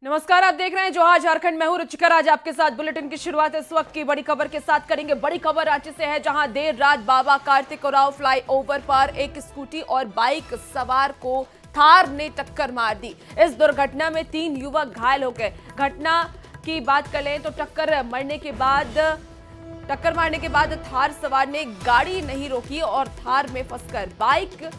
नमस्कार, आप देख रहे हैं जोहार झारखंड। मैं हूं रुचिकर। आज आपके साथ बुलेटिन की शुरुआत इस वक्त की बड़ी खबर के साथ करेंगे। बड़ी खबर रांची से है, जहां देर रात बाबा कार्तिक उरांव फ्लाईओवर पर एक स्कूटी और बाइक सवार को थार ने टक्कर मार दी। इस दुर्घटना में 3 युवक घायल हो गए। घटना की बात करें तो टक्कर मारने के बाद थार सवार ने गाड़ी नहीं रोकी और थार में फंसकर बाइक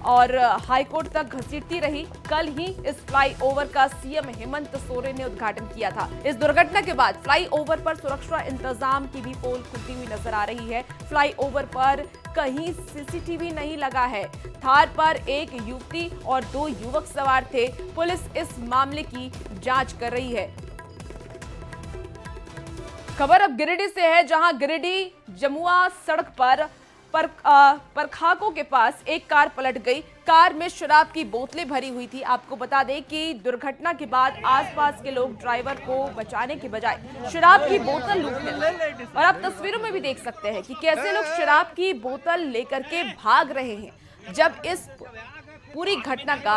और हाईकोर्ट तक घसीटती रही। कल ही इस फ्लाईओवर का सीएम हेमंत सोरेन ने उद्घाटन किया था। इस दुर्घटना के बाद फ्लाईओवर पर सुरक्षा इंतजाम की भी पोल खुलती हुई नजर आ रही है। फ्लाईओवर पर कहीं सीसीटीवी नहीं लगा है। थार पर एक युवती और 2 युवक सवार थे। पुलिस इस मामले की जांच कर रही है। खबर अब गिरिडीह से है, जहां गिरिडीह जमुआ सड़क पर परखाकों के पास एक कार पलट गई। कार में शराब की बोतलें भरी हुई थी। आपको बता दें कि दुर्घटना के बाद आसपास के लोग ड्राइवर को बचाने के बजाय शराब की बोतल लूटने लगे। और आप तस्वीरों में भी देख सकते हैं कि कैसे लोग शराब की बोतल लेकर के भाग रहे हैं। जब इस पूरी घटना का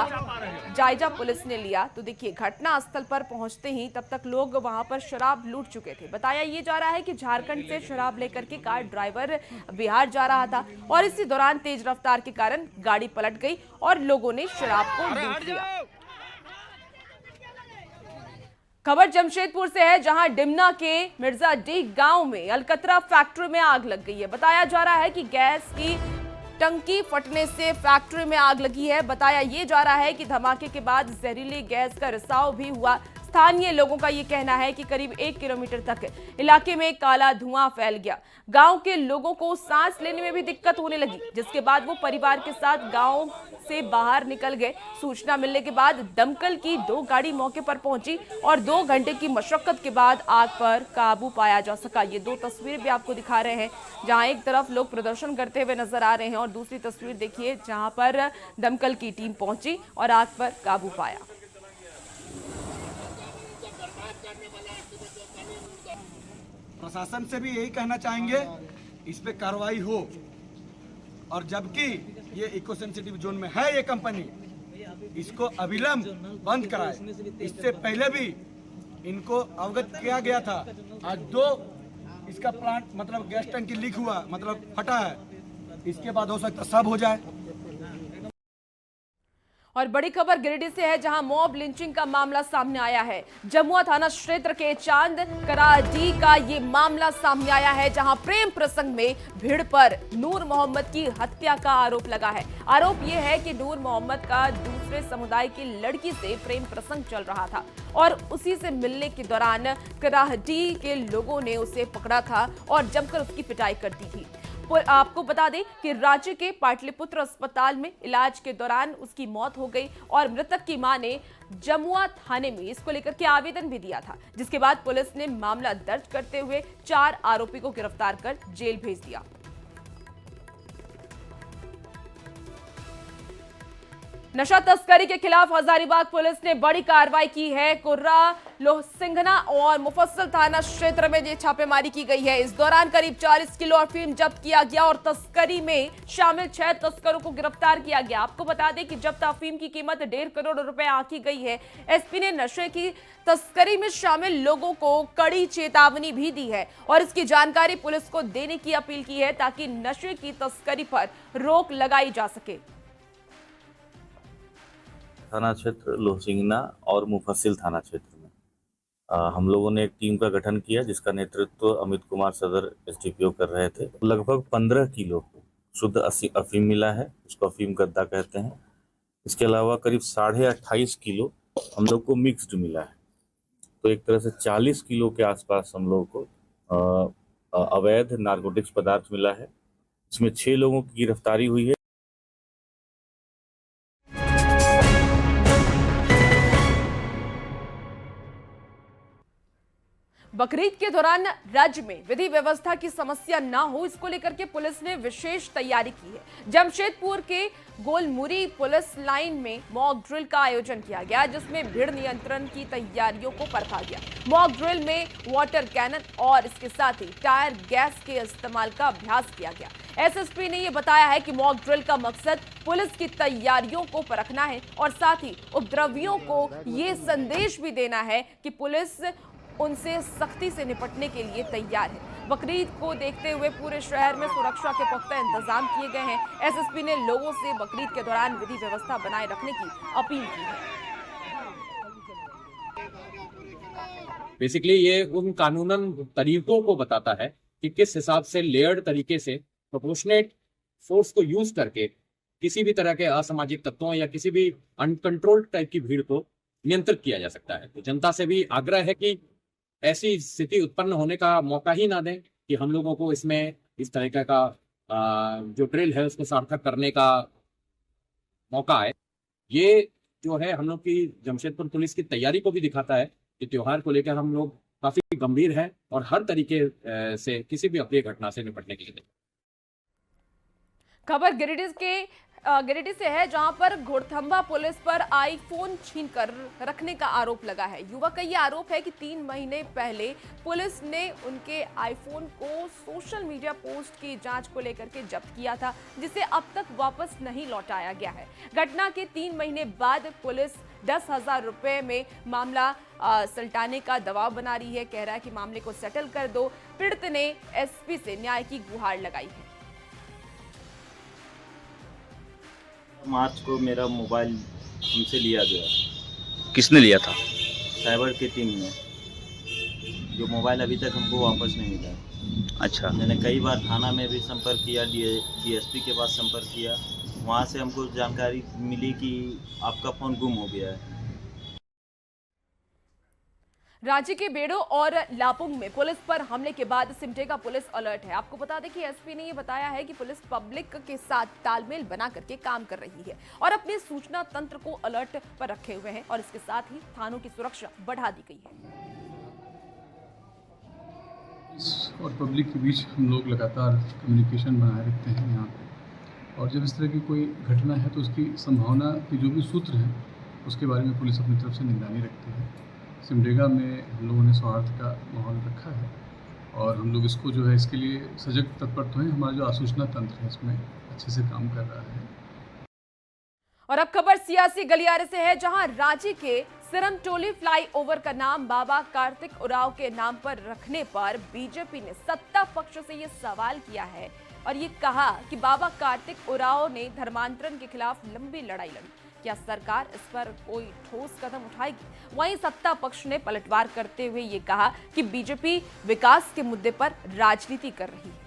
जायजा पुलिस ने लिया तो देखिए, घटना स्थल पर पहुंचते ही तब तक लोग वहां पर शराब लूट चुके थे। बताया ये जा रहा है कि झारखंड से शराब लेकर के कार ड्राइवर बिहार जा रहा था और इसी दौरान तेज रफ्तार के कारण गाड़ी पलट गई और लोगों ने शराब को लूट लिया। खबर जमशेदपुर से है, जहां डिमना के मिर्जाडीह गांव में अलकतरा फैक्ट्री में आग लग गई है। बताया जा रहा है कि गैस की टंकी फटने से फैक्ट्री में आग लगी है। बताया ये जा रहा है कि धमाके के बाद जहरीली गैस का रिसाव भी हुआ। स्थानीय लोगों का ये कहना है कि करीब 1 किलोमीटर तक इलाके में काला धुआं फैल गया। गांव के लोगों को सांस लेने में भी दिक्कत होने लगी, जिसके बाद वो परिवार के साथ गांव से बाहर निकल गए। सूचना मिलने के बाद दमकल की 2 गाड़ी मौके पर पहुंची और 2 घंटे की मशक्कत के बाद आग पर काबू पाया जा सका। ये 2 तस्वीर भी आपको दिखा रहे हैं, जहां एक तरफ लोग प्रदर्शन करते हुए नजर आ रहे हैं और दूसरी तस्वीर देखिए, जहां पर दमकल की टीम पहुंची और आग पर काबू पाया। प्रशासन से भी यही कहना चाहेंगे, इस पे कार्रवाई हो। और जबकि ये इको सेंसिटिव जोन में है ये कंपनी, इसको अविलंब बंद कराए। इससे पहले भी इनको अवगत किया गया था। आज 2 इसका प्लांट मतलब गैस टंकी लीक हुआ, मतलब फटा है। इसके बाद हो सकता सब हो जाए। और बड़ी खबर गिरिडीह से है, जहां मॉब लिंचिंग का मामला सामने आया है। जमुआ थाना क्षेत्र के चांद कराडीह का ये मामला सामने आया है, जहां प्रेम प्रसंग में भीड़ पर नूर मोहम्मद की हत्या का आरोप लगा है। आरोप यह है कि नूर मोहम्मद का दूसरे समुदाय की लड़की से प्रेम प्रसंग चल रहा था और उसी से मिलने के दौरान कराडीह के लोगों ने उसे पकड़ा था और जमकर उसकी पिटाई कर दी थी। आपको बता दें कि रांची के पाटलिपुत्र अस्पताल में इलाज के दौरान उसकी मौत हो गई और मृतक की मां ने जमुआ थाने में इसको लेकर के आवेदन भी दिया था, जिसके बाद पुलिस ने मामला दर्ज करते हुए 4 आरोपी को गिरफ्तार कर जेल भेज दिया। नशा तस्करी के खिलाफ हजारीबाग पुलिस ने बड़ी कार्रवाई की है। कुर्रा, लोहसिंघना और मुफस्सिल थाना क्षेत्र में ये छापेमारी की गई है। इस दौरान करीब 40 किलो अफीम जब्त किया गया और तस्करी में शामिल 6 तस्करों को गिरफ्तार किया गया। आपको बता दें कि जब्त अफीम की कीमत 1.5 करोड़ रुपए आंकी गई है। एसपी ने नशे की तस्करी में शामिल लोगों को कड़ी चेतावनी भी दी है और इसकी जानकारी पुलिस को देने की अपील की है, ताकि नशे की तस्करी पर रोक लगाई जा सके। थाना क्षेत्र लोहसिंघना और मुफस्सिल थाना क्षेत्र में हम लोगों ने एक टीम का गठन किया, जिसका नेतृत्व अमित कुमार सदर एसडीपीओ कर रहे थे। लगभग 15 किलो शुद्ध अफीम मिला है, उसको अफीम गद्दा कहते हैं। इसके अलावा करीब 28.5 किलो हम लोग को मिक्स्ड मिला है। तो एक तरह से 40 किलो के आसपास हम लोग को अवैध नारकोटिक्स पदार्थ मिला है। इसमें 6 लोगों की गिरफ्तारी हुई है। बकरीद के दौरान राज्य में विधि व्यवस्था की समस्या न हो, इसको लेकर के पुलिस ने विशेष तैयारी की है। जमशेदपुर के गोलमुरी पुलिस लाइन में मॉक ड्रिल का आयोजन किया गया, जिसमें भीड़ नियंत्रण की तैयारियों को परखा गया। मॉक ड्रिल में वाटर कैनन और इसके साथ ही टायर गैस के इस्तेमाल का अभ्यास किया गया। एसएसपी ने यह बताया है कि मॉक ड्रिल का मकसद पुलिस की तैयारियों को परखना है और साथ ही उपद्रवियों को ये संदेश भी देना है कि पुलिस उनसे सख्ती से निपटने के लिए तैयार है। बकरीद को देखते हुए पूरे शहर में सुरक्षा के पुख्ता इंतजाम किए गए हैं। एसएसपी ने लोगों से बकरीद के दौरान विधि व्यवस्था बनाए रखने की अपील की है। बेसिकली ये उन कानूनन तरीकों को बताता है कि किस हिसाब से लेयर्ड तरीके से प्रोपोर्शनेट फोर्स को यूज करके किसी भी तरह के असामाजिक तत्वों या किसी भी अनकंट्रोल्ड टाइप की भीड़ को नियंत्रित किया जा सकता है। तो जनता से भी आग्रह है कि ऐसी स्थिति उत्पन्न होने का मौका ही ना दें कि हम लोगों को इसमें इस तरीके का जो ड्रिल है उसको सार्थक करने का मौका है। ये जो है हम लोग की जमशेदपुर पुलिस की तैयारी को भी दिखाता है कि त्योहार को लेकर हम लोग काफी गंभीर हैं और हर तरीके से किसी भी अप्रिय घटना से निपटने के लिए। खबर गिरिडीह से है, जहां पर घोड़थंबा पुलिस पर आईफोन छीन कर रखने का आरोप लगा है। युवक का यह आरोप है कि 3 महीने पहले पुलिस ने उनके आईफोन को सोशल मीडिया पोस्ट की जांच को लेकर के जब्त किया था, जिसे अब तक वापस नहीं लौटाया गया है। घटना के 3 महीने बाद पुलिस 10,000 रुपए में मामला सलटाने का दबाव बना रही है। कह रहा है कि मामले को सेटल कर दो। पीड़ित ने एसपी से न्याय की गुहार लगाई है। मार्च को मेरा मोबाइल हमसे लिया गया। किसने लिया था? साइबर की टीम ने। जो मोबाइल अभी तक हमको वापस नहीं मिला। अच्छा। मैंने कई बार थाना में भी संपर्क किया, डीएसपी के पास संपर्क किया। वहाँ से हमको जानकारी मिली कि आपका फ़ोन गुम हो गया है। रांची के बेड़ो और लापुंग में पुलिस पर हमले के बाद सिमडेगा पुलिस अलर्ट है। आपको बता दें कि एसपी ने यह बताया है कि पुलिस पब्लिक के साथ तालमेल बना करके काम कर रही है और अपने सूचना तंत्र को अलर्ट पर रखे हुए हैं और इसके साथ ही थानों की सुरक्षा बढ़ा दी गई है। और पब्लिक के बीच हम लोग लगातार कम्युनिकेशन बनाए रखते हैं यहाँ पे, और जब इस तरह की कोई घटना है तो उसकी संभावना के जो भी सूत्र हैं उसके बारे में पुलिस अपनी तरफ से निगरानी रखती है। सिमडेगा में हम लोगों ने सौहार्द का माहौल रखा है और हम लोग इसको जो है इसके लिए सजग तत्पर तो हैं। हमारा जो आसूचना तंत्र है इसमें अच्छे से काम कर रहा है। और अब खबर सियासी गलियारे से है, जहां रांची के सिरमटोली फ्लाईओवर का नाम बाबा कार्तिक उरांव के नाम पर रखने पर बीजेपी ने सत्ता पक्ष से ये सवाल किया है और ये कहा कि बाबा कार्तिक उरांव ने धर्मांतरण के खिलाफ लंबी लड़ाई लड़ी। क्या सरकार इस पर कोई ठोस कदम उठाएगी? वहीं सत्ता पक्ष ने पलटवार करते हुए ये कहा कि बीजेपी विकास के मुद्दे पर राजनीति कर रही है।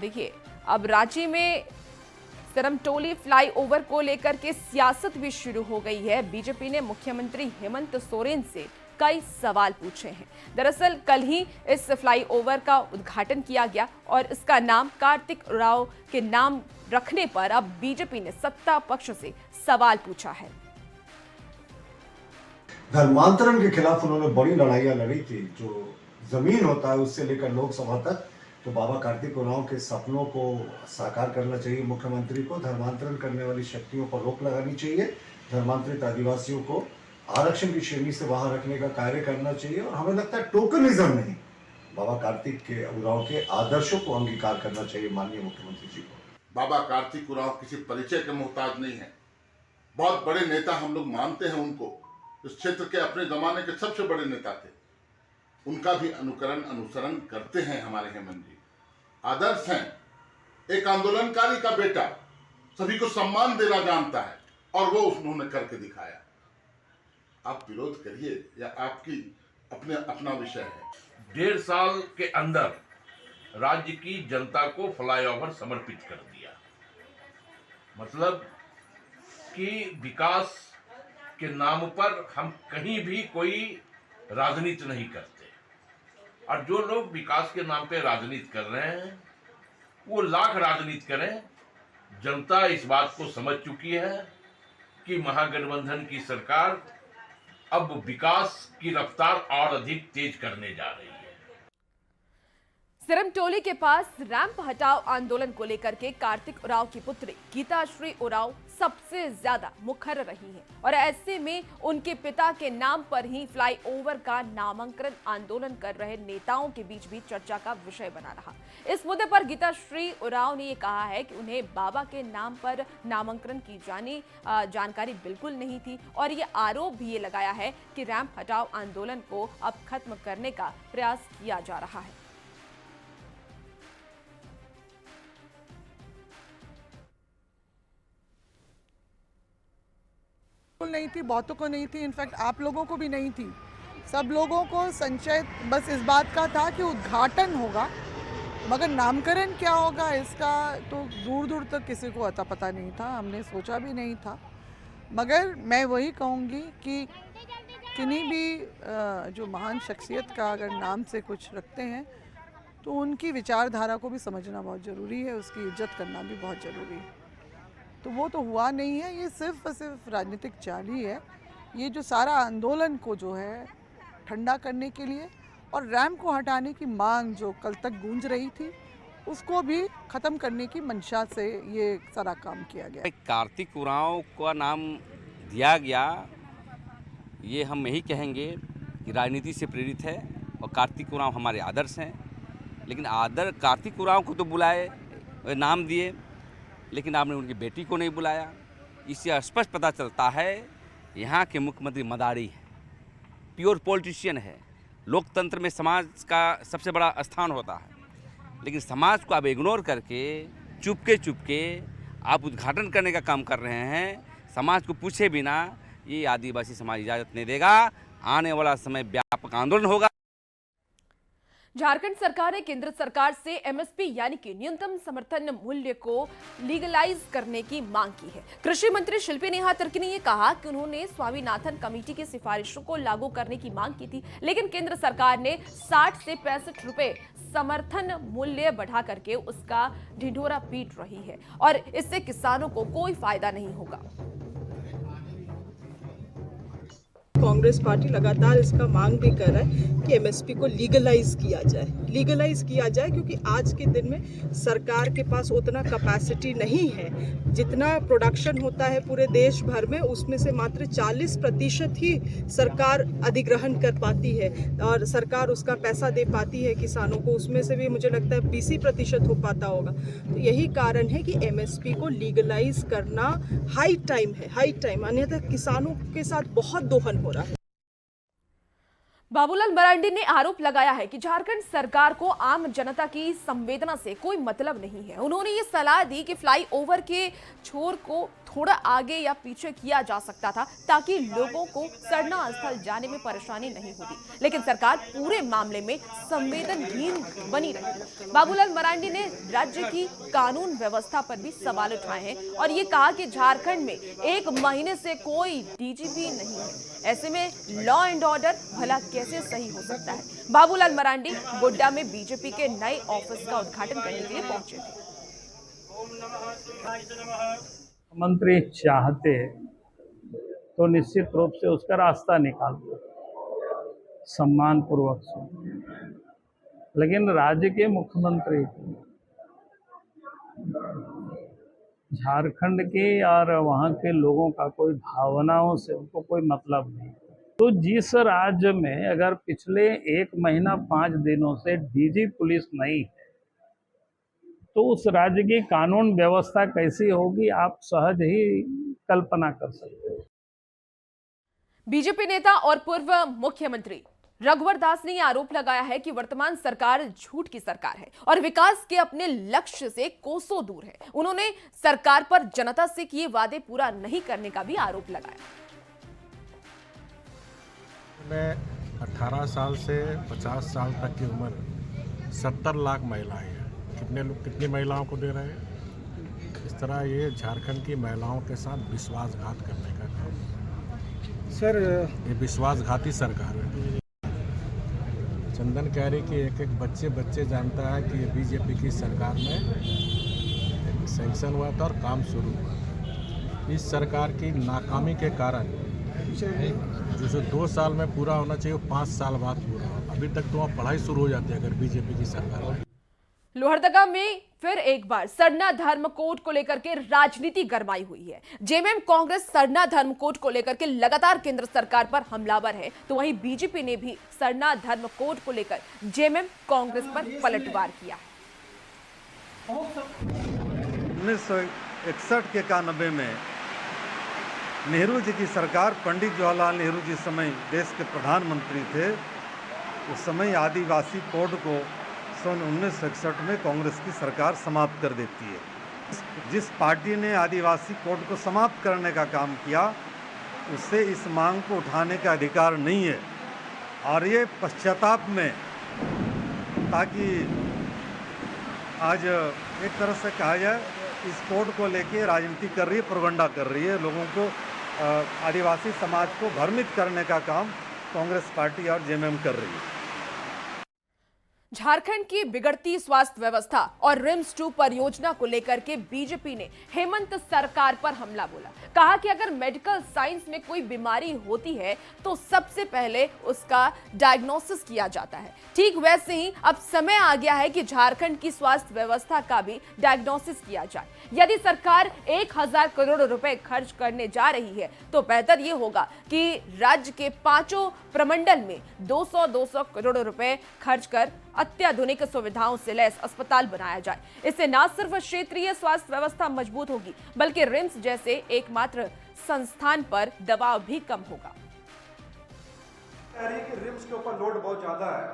देखिए, अब रांची में सिरमटोली फ्लाईओवर को लेकर के सियासत भी शुरू हो गई है। बीजेपी ने मुख्यमंत्री हेमंत सोरेन से कई सवाल पूछे हैं। दरअसल कल ही इस फ्लाईओवर का उद्घाटन किया गया और इसका नाम कार्तिक उरांव के नाम रखने पर अब बीजेपी ने सत्ता पक्ष से सवाल पूछा है। धर्मांतरण के खिलाफ उन्होंने बड़ी लड़ाइयां लड़ी थी। जो जमीन होता है उससे लेकर लोकसभा तक, तो बाबा कार्तिक उरांव के सपनों को साकार करना चाहिए। मुख्यमंत्री को धर्मांतरण करने वाली शक्तियों पर रोक लगानी चाहिए। धर्मांतरित आदिवासियों को आरक्षण की श्रेणी से बाहर रखने का कार्य करना चाहिए और हमें लगता है टोकनिज्म नहीं, बाबा कार्तिक के उरांव के आदर्शों को अंगीकार करना चाहिए माननीय मुख्यमंत्री जी को। बाबा कार्तिक उरांव किसी परिचय के मोहताज नहीं है। बहुत बड़े नेता हम लोग मानते हैं उनको। इस क्षेत्र के अपने जमाने के सबसे बड़े नेता थे। उनका भी अनुसरण करते हैं हमारे हेमंत जी। आदर्श हैं। एक आंदोलनकारी का बेटा सभी को सम्मान देना जानता है और वो उन्होंने करके दिखाया। आप विरोध करिए या आपकी अपना विषय है। 1.5 साल के अंदर राज्य की जनता को फ्लाईओवर समर्पित कर दिया। मतलब कि विकास के नाम पर हम कहीं भी कोई राजनीति नहीं करते और जो लोग विकास के नाम पे राजनीति कर रहे हैं वो लाख राजनीति करें। जनता इस बात को समझ चुकी है कि महागठबंधन की सरकार अब विकास की रफ्तार और अधिक तेज करने जा रही है। सिरमटोली के पास रैंप हटाओ आंदोलन को लेकर के कार्तिक उरांव की पुत्री गीताश्री उरांव सबसे ज्यादा मुखर रही हैं और ऐसे में उनके पिता के नाम पर ही फ्लाईओवर का नामांकन आंदोलन कर रहे नेताओं के बीच भी चर्चा का विषय बना रहा। इस मुद्दे पर गीताश्री उरांव ने ये कहा है कि उन्हें बाबा के नाम पर नामांकन की जानकारी बिल्कुल नहीं थी और ये आरोप भी ये लगाया है कि रैंप हटाओ आंदोलन को अब खत्म करने का प्रयास किया जा रहा है। नहीं थी, बहुतों को नहीं थी, इनफैक्ट आप लोगों को भी नहीं थी। सब लोगों को संशय बस इस बात का था कि उद्घाटन होगा, मगर नामकरण क्या होगा इसका तो दूर दूर तक किसी को अता पता नहीं था, हमने सोचा भी नहीं था। मगर मैं वही कहूँगी कि किन्हीं भी जो महान शख्सियत का अगर नाम से कुछ रखते हैं तो उनकी विचारधारा को भी समझना बहुत ज़रूरी है, उसकी इज्जत करना भी बहुत ज़रूरी है। तो वो तो हुआ नहीं है, ये सिर्फ और सिर्फ राजनीतिक चाल ही है। ये जो सारा आंदोलन को जो है ठंडा करने के लिए और रैंप को हटाने की मांग जो कल तक गूंज रही थी उसको भी ख़त्म करने की मंशा से ये सारा काम किया गया। कार्तिक उरांव का नाम दिया गया, ये हम यही कहेंगे कि राजनीति से प्रेरित है और कार्तिक उरांव हमारे आदर्श हैं। लेकिन कार्तिक उरांव को तो बुलाए, नाम दिए, लेकिन आपने उनकी बेटी को नहीं बुलाया। इससे स्पष्ट पता चलता है यहाँ के मुख्यमंत्री मदारी हैं, प्योर पॉलिटिशियन है। लोकतंत्र में समाज का सबसे बड़ा स्थान होता है, लेकिन समाज को आप इग्नोर करके चुपके आप उद्घाटन करने का काम कर रहे हैं। समाज को पूछे बिना ये आदिवासी समाज इजाज़त नहीं देगा। आने वाला समय व्यापक आंदोलन होगा। झारखंड सरकार ने केंद्र सरकार से एमएसपी यानी कि न्यूनतम समर्थन मूल्य को लीगलाइज करने की मांग की है। कृषि मंत्री शिल्पी नेहा तिर्की ने यह कहा कि उन्होंने स्वामीनाथन कमेटी की सिफारिशों को लागू करने की मांग की थी, लेकिन केंद्र सरकार ने 60 से 65 रुपए समर्थन मूल्य बढ़ा करके उसका ढिंढोरा पीट रही है और इससे किसानों को कोई फायदा नहीं होगा। कांग्रेस पार्टी लगातार इसका मांग भी कर रहा है कि एमएसपी को लीगलाइज किया जाए, क्योंकि आज के दिन में सरकार के पास उतना कैपेसिटी नहीं है। जितना प्रोडक्शन होता है पूरे देश भर में, उसमें से मात्र 40% ही सरकार अधिग्रहण कर पाती है और सरकार उसका पैसा दे पाती है किसानों को, उसमें से भी मुझे लगता है 20% हो पाता होगा। तो यही कारण है कि एमएसपी को लीगलाइज करना हाई टाइम, अन्यथा किसानों के साथ बहुत दोहन हो रहा है। बाबूलाल मरांडी ने आरोप लगाया है कि झारखंड सरकार को आम जनता की संवेदना से कोई मतलब नहीं है। उन्होंने ये सलाह दी कि फ्लाईओवर के छोर को थोड़ा आगे या पीछे किया जा सकता था ताकि लोगों को सरना स्थल जाने में परेशानी नहीं होती, लेकिन सरकार पूरे मामले में संवेदनहीन बनी रही। बाबूलाल मरांडी ने राज्य की कानून व्यवस्था पर भी सवाल उठाए हैं और ये कहा कि झारखंड में 1 महीने से कोई डीजीपी नहीं है, ऐसे में लॉ एंड ऑर्डर भला कैसे सही हो सकता है। बाबूलाल मरांडी गोड्डा में बीजेपी के नए ऑफिस का उद्घाटन करने के लिए पहुंचे थे। मंत्री चाहते तो निश्चित रूप से उसका रास्ता निकालते सम्मान पूर्वक से, लेकिन राज्य के मुख्यमंत्री झारखंड के और वहाँ के लोगों का कोई भावनाओं से उनको कोई मतलब नहीं। तो जिस राज्य में अगर पिछले 1 महीना 5 दिनों से डीजी पुलिस नहीं है तो उस राज्य की कानून व्यवस्था कैसी होगी, आप सहज ही कल्पना कर सकते हो। बीजेपी नेता और पूर्व मुख्यमंत्री रघुवर दास ने आरोप लगाया है कि वर्तमान सरकार झूठ की सरकार है और विकास के अपने लक्ष्य से कोसों दूर है। उन्होंने सरकार पर जनता से किए वादे पूरा नहीं करने का भी आरोप लगाया। मैं 18 साल से 50 साल तक की उम्र 70 लाख महिलाएं हैं। कितनी महिलाओं को दे रहे हैं? इस तरह ये झारखंड की महिलाओं के साथ विश्वासघात करने का काम सर, ये विश्वासघाती सरकार है। चंदन कह रही कि एक बच्चे जानता है कि ये बीजेपी की सरकार में सैंक्शन हुआ था और काम शुरू हुआ। इस सरकार की नाकामी के कारण जो 2 साल में पूरा होना चाहिए वो 5 साल बाद पूरा हो। अभी तक तो वहाँ पढ़ाई शुरू हो जाती है अगर बीजेपी की सरकार है। लोहरदगा में फिर एक बार सरना धर्म कोड को लेकर के राजनीति गरमाई हुई है। जेएमएम कांग्रेस सरना धर्म कोड को लेकर के लगातार केंद्र सरकार पर हमलावर है, तो वहीं बीजेपी ने भी सरना धर्म कोड को लेकर जेएमएम कांग्रेस पर पलटवार किया है। 1961 के 91 में नेहरू जी की सरकार, पंडित जवाहरलाल नेहरू जी समय देश के प्रधानमंत्री थे। उस समय आदिवासी कोड को सन 1961 में कांग्रेस की सरकार समाप्त कर देती है। जिस पार्टी ने आदिवासी कोड को समाप्त करने का काम किया, उससे इस मांग को उठाने का अधिकार नहीं है। और ये पश्चाताप में, ताकि आज एक तरह से कहा जाए इस कोड को लेके राजनीति कर रही है, प्रोपगंडा कर रही है, लोगों को आदिवासी समाज को भ्रमित करने का काम कांग्रेस पार्टी और जेएमएम कर रही है। झारखंड की बिगड़ती स्वास्थ्य व्यवस्था और रिम्स 2 परियोजना को लेकर के बीजेपी ने हेमंत सरकार पर हमला बोला। कहा कि अगर मेडिकल साइंस में कोई बीमारी होती है तो सबसे पहले उसका डायग्नोसिस किया जाता है। ठीक वैसे ही अब समय आ गया है कि झारखंड की स्वास्थ्य व्यवस्था का भी डायग्नोसिस किया जाए। यदि सरकार 1000 करोड़ रुपए खर्च करने जा रही है तो बेहतर यह होगा कि राज्य के 5 प्रमंडल में 200 करोड़ रुपए खर्च कर अत्याधुनिक सुविधाओं से लैस अस्पताल बनाया जाए। इससे न सिर्फ क्षेत्रीय स्वास्थ्य व्यवस्था मजबूत होगी, बल्कि रिम्स जैसे एकमात्र संस्थान पर दबाव भी कम होगा। रिम्स के ऊपर लोड बहुत ज्यादा है।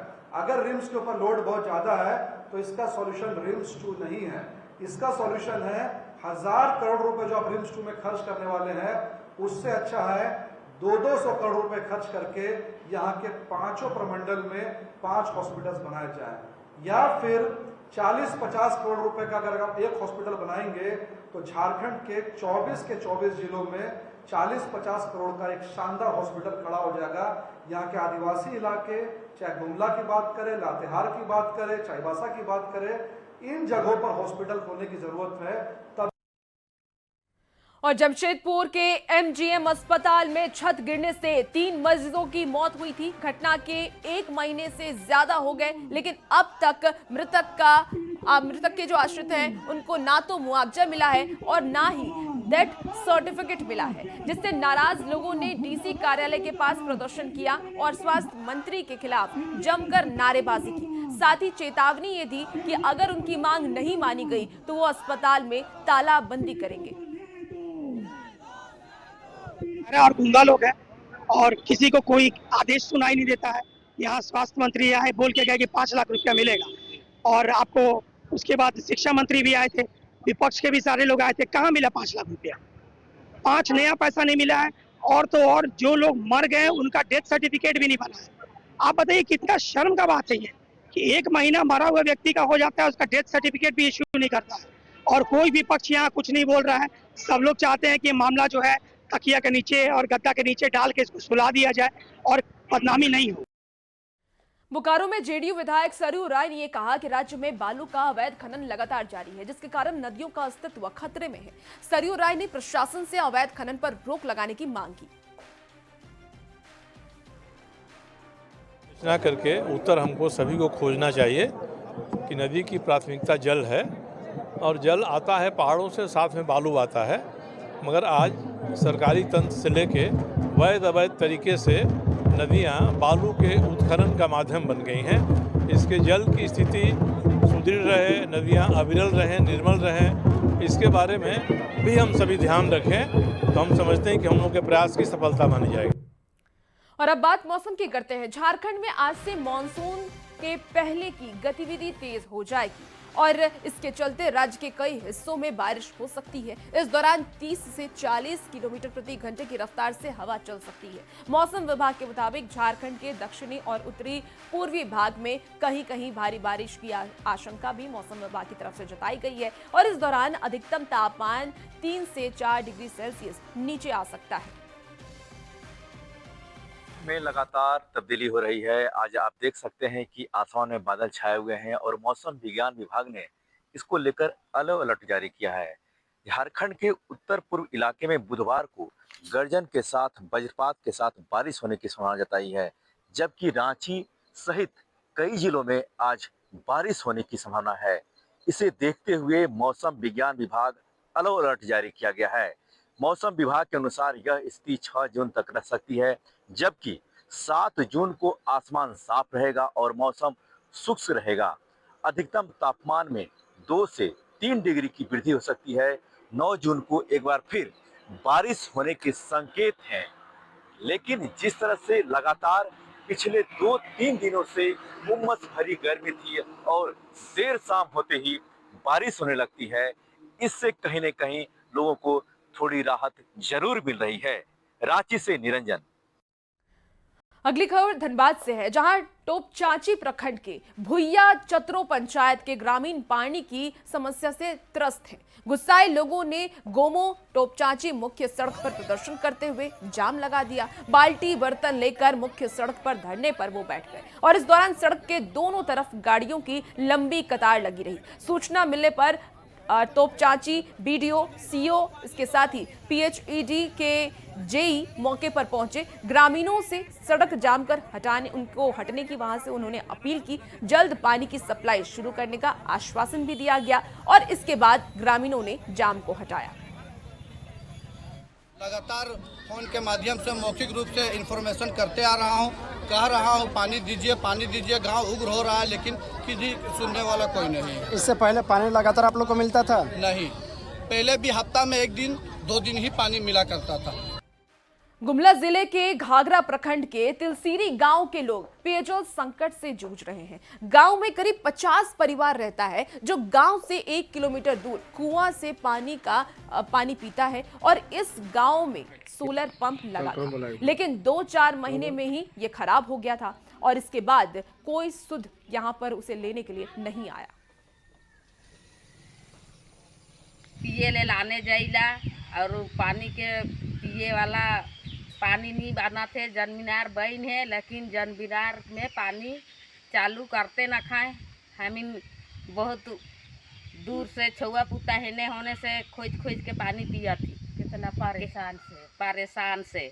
अगर रिम्स के ऊपर लोड बहुत ज्यादा है तो इसका सॉल्यूशन रिम्स 2 नहीं है। इसका सॉल्यूशन है 1000 करोड़ रुपए जो आप रिम्स 2 में खर्च करने वाले हैं, उससे अच्छा है 200 करोड़ रुपए खर्च करके यहाँ के 5 प्रमंडल में 5 हॉस्पिटल्स बनाए जाए। या फिर 40-50 करोड़ रुपए का अगर आप एक हॉस्पिटल बनाएंगे तो झारखंड के 24 जिलों में 40-50 करोड़ का एक शानदार हॉस्पिटल खड़ा हो जाएगा। यहाँ के आदिवासी इलाके, चाहे गुमला की बात करें, लातेहार की बात करें, चाईबासा की बात करें, इन जगहों पर हॉस्पिटल खोलने की जरूरत है। तब और जमशेदपुर के एमजीएम अस्पताल में छत गिरने से 3 मरीजों की मौत हुई थी। घटना के 1 महीने से ज्यादा हो गए, लेकिन अब तक मृतक के जो आश्रित हैं उनको ना तो मुआवजा मिला है और ना ही डेथ सर्टिफिकेट मिला है, जिससे नाराज लोगों ने डीसी कार्यालय के पास प्रदर्शन किया और स्वास्थ्य मंत्री के खिलाफ जमकर नारेबाजी की। साथ ही चेतावनी ये दी कि अगर उनकी मांग नहीं मानी गई तो वो अस्पताल में तालाबंदी करेंगे। और गुंडा लोग हैं और किसी को कोई आदेश सुनाई नहीं देता है। यहाँ स्वास्थ्य मंत्री आए, बोल के गए कि 5 लाख रुपया मिलेगा, और आपको उसके बाद शिक्षा मंत्री भी आए थे, विपक्ष के भी सारे लोग आए थे। कहाँ मिला 5 लाख रुपया? 5 नया पैसा नहीं मिला है। और तो और जो लोग मर गए उनका डेथ सर्टिफिकेट भी नहीं बना है। आप बताइए कितना शर्म का बात है ये कि 1 महीना मरा हुआ व्यक्ति का हो जाता है, उसका डेथ सर्टिफिकेट भी इश्यू नहीं करता है, और कोई विपक्ष यहाँ कुछ नहीं बोल रहा है। सब लोग चाहते हैं कि मामला जो है तकिया के नीचे और गद्दा के नीचे डाल के इसको सुला दिया जाए और बदनामी नहीं हो। बोकारो में जेडीयू विधायक सरयू राय ने कहा कि राज्य में बालू का अवैध खनन लगातार जारी है, जिसके कारण नदियों का अस्तित्व खतरे में है। सरयू राय ने प्रशासन से अवैध खनन पर रोक लगाने की मांग की। सूचना करके उत्तर हमको सभी को खोजना चाहिए कि नदी की प्राथमिकता जल है और जल आता है पहाड़ों से, साथ में बालू आता है, मगर आज सरकारी तंत्र से लेके अवैध तरीके से नदियां बालू के उत्खनन का माध्यम बन गई हैं। इसके जल की स्थिति सुदृढ़ रहे, नदियां अविरल रहें, निर्मल रहें, इसके बारे में भी हम सभी ध्यान रखें तो हम समझते हैं कि हम लोग के प्रयास की सफलता मानी जाएगी। और अब बात मौसम की करते हैं। झारखंड में आज से मानसून के पहले की गतिविधि तेज हो जाएगी और इसके चलते राज्य के कई हिस्सों में बारिश हो सकती है। इस दौरान 30 से 40 किलोमीटर प्रति घंटे की रफ्तार से हवा चल सकती है। मौसम विभाग के मुताबिक झारखंड के दक्षिणी और उत्तरी पूर्वी भाग में कहीं कहीं भारी बारिश की आशंका भी मौसम विभाग की तरफ से जताई गई है और इस दौरान अधिकतम तापमान 3 से 4 डिग्री सेल्सियस नीचे आ सकता है। में लगातार तब्दीली हो रही है। आज आप देख सकते हैं कि आसमान में बादल छाए हुए हैं और मौसम विज्ञान विभाग ने इसको लेकर येलो अलर्ट जारी किया है। झारखंड के उत्तर पूर्व इलाके में बुधवार को गर्जन के साथ वज्रपात के साथ बारिश होने की संभावना जताई है, जबकि रांची सहित कई जिलों में आज बारिश होने की संभावना है। इसे देखते हुए मौसम विज्ञान विभाग येलो अलर्ट जारी किया गया है। मौसम विभाग के अनुसार यह स्थिति 6 जून तक रह सकती है, जबकि 7 जून को आसमान साफ रहेगा और मौसम शुष्क रहेगा। अधिकतम तापमान में 2 से 3 डिग्री की वृद्धि हो सकती है। 9 जून को एक बार फिर बारिश होने के संकेत हैं, लेकिन जिस तरह से लगातार पिछले 2-3 दिनों से उमस भरी गर्मी थी और देर शाम होते ही बारिश होने लगती है, इससे कहीं न कहीं लोगों को थोड़ी राहत जरूर मिल रही है। रांची से निरंजन। अगली खबर धनबाद से है, जहां टोपचांची प्रखंड के भुइया चतरो पंचायत के ग्रामीण पानी की समस्या से त्रस्त हैं। गुस्साए लोगों ने गोमो टोपचांची मुख्य सड़क पर प्रदर्शन करते हुए जाम लगा दिया। बाल्टी बर्तन लेकर मुख्य सड़क पर धरने पर वो बैठ गए और इस दौरान सड़क के दोनों तरफ गाड़ियों की लंबी कतार लगी रही। सूचना मिलने पर तोपचांची बीडीओ, सीओ, इसके साथ ही पीएचईडी के जेई मौके पर पहुंचे। ग्रामीणों से सड़क जाम कर उनको हटने की वहां से उन्होंने अपील की। जल्द पानी की सप्लाई शुरू करने का आश्वासन भी दिया गया और इसके बाद ग्रामीणों ने जाम को हटाया। लगातार फोन के माध्यम से मौखिक रूप से इंफॉर्मेशन करते आ रहा हूं, कह रहा हूं पानी दीजिए, गांव उग्र हो रहा है, लेकिन किसी सुनने वाला कोई नहीं। इससे पहले पानी लगातार आप लोग को मिलता था? नहीं, पहले भी हफ्ता में 1 दिन 2 दिन ही पानी मिला करता था। गुमला जिले के घाघरा प्रखंड के तिलसीरी गांव के लोग पेयजल संकट से जूझ रहे हैं। गांव में करीब 50 परिवार रहता है जो गांव से 1 किलोमीटर दूर कुआं से पानी पीता है और इस गांव में सोलर पंप लगा था, लेकिन 2-4 महीने में ही ये खराब हो गया था और इसके बाद कोई सुध यहां पर उसे लेने के लिए नहीं आया। पिए ले लाने जाइला और पानी के पिए वाला पानी नहीं बना थे। जनमीनार बहन है, लेकिन जनमीनार में पानी चालू करते ना खाएं। हमीन बहुत दूर से छुआ पुता हेने होने से खोज के पानी पिया थी। कितना परेशान से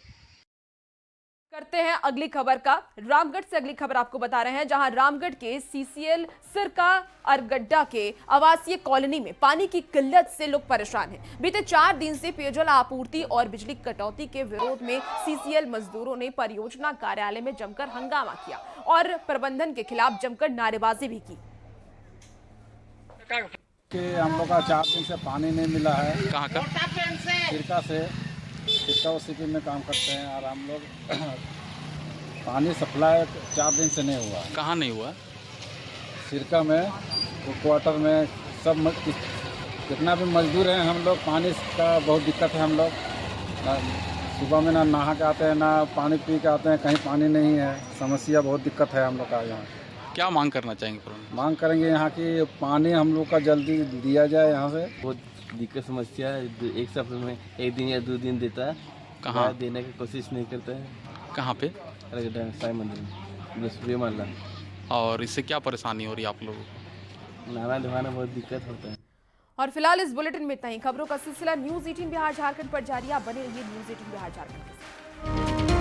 करते हैं अगली खबर का। रामगढ़ से अगली खबर आपको बता रहे हैं, जहां रामगढ़ के सीसीएल सिरका अरगड्डा के आवासीय कॉलोनी में पानी की किल्लत से लोग परेशान हैं। बीते 4 दिन से पेयजल आपूर्ति और बिजली कटौती के विरोध में सीसीएल मजदूरों ने परियोजना कार्यालय में जमकर हंगामा किया और प्रबंधन के खिलाफ जमकर नारेबाजी भी की। हम लोग का 4 दिन से पानी नहीं मिला है। कहाँ का? सिरका से। सिरका सिटी में काम करते हैं और हम लोग पानी सप्लाई 4 दिन से नहीं हुआ। कहाँ नहीं हुआ? सिरका में, क्वार्टर में, सब जितना भी मजदूर हैं हम लोग, पानी का बहुत दिक्कत है। हम लोग सुबह में ना नहा के आते हैं, ना पानी पी के आते हैं, कहीं पानी नहीं है। समस्या बहुत दिक्कत है हम लोग का यहाँ। क्या मांग करना चाहेंगे? मांग करेंगे यहाँ की पानी हम लोग का जल्दी दिया जाए। यहाँ से बहुत दिक्कत समस्या है। एक सप्ताह में 1 दिन या 2 दिन देता है। कहाँ देने की कोशिश नहीं करता है? कहाँ पे? साई मंदिर में मानला। और इससे क्या परेशानी हो रही है आप लोगों को? नहाना धोना बहुत दिक्कत होता है। और फिलहाल इस बुलेटिन में इतना ही। खबरों का सिलसिला न्यूज़ 18 बिहार झारखंड पर जारी। आप बने रहिए न्यूज़ 18 बिहार झारखंड के साथ।